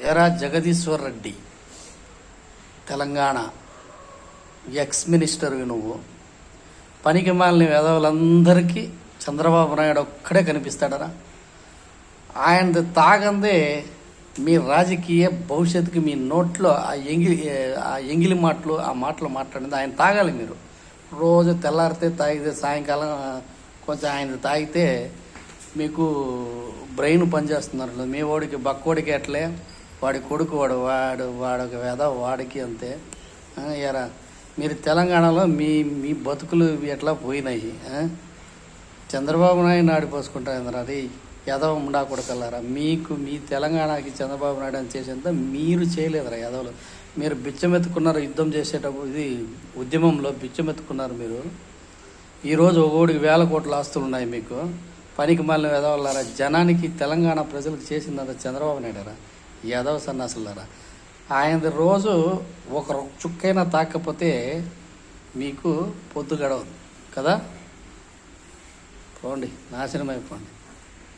ఎరా జగదీశ్వర్ రెడ్డి, తెలంగాణ ఎక్స్ మినిస్టర్వి నువ్వు. పనికి మాలిన వెధవులందరికీ చంద్రబాబు నాయుడు ఒక్కడే కనిపిస్తాడరా? ఆయనది తాగందే మీ రాజకీయ భవిష్యత్తుకి మీ నోట్లో ఆ ఎంగిలి మాటలు, ఆ మాటలు మాట్లాడింది ఆయన తాగాలి. మీరు రోజు తెల్లారితే తాగితే సాయంకాలం కొంచెం ఆయన తాగితే మీకు బ్రెయిన్ పనిచేస్తున్నారు. మీ వాడికి బక్కోడికి ఎట్లే, వాడి కొడుకు వాడొక వేద వాడికి అంతే. ఎరా మీరు తెలంగాణలో మీ మీ బతుకులు ఎట్లా పోయినాయి? చంద్రబాబు నాయుడు ఆడిపోసుకుంటారు. అది యదవ ఉండా కొడకల్లారా. మీకు మీ తెలంగాణకి చంద్రబాబు నాయుడు అని చేసేంత మీరు చేయలేదురా యదవలు. మీరు బిచ్చమెత్తుకున్నారు యుద్ధం చేసేటప్పుడు, ఇది ఉద్యమంలో బిచ్చమెత్తుకున్నారు మీరు. ఈరోజు ఒకడికి 1000 కోట్ల ఆస్తులు ఉన్నాయి మీకు. పనికి మాలిన యదవలారా. జనానికి తెలంగాణ ప్రజలకు చేసిందంత చంద్రబాబు నాయుడురా, యదవ సన్నాసులారా. ఆయనది రోజు ఒక చుక్కైనా తాకపోతే మీకు పొద్దు గడవదు కదా. పోండి, నాశనం అయిపోండి.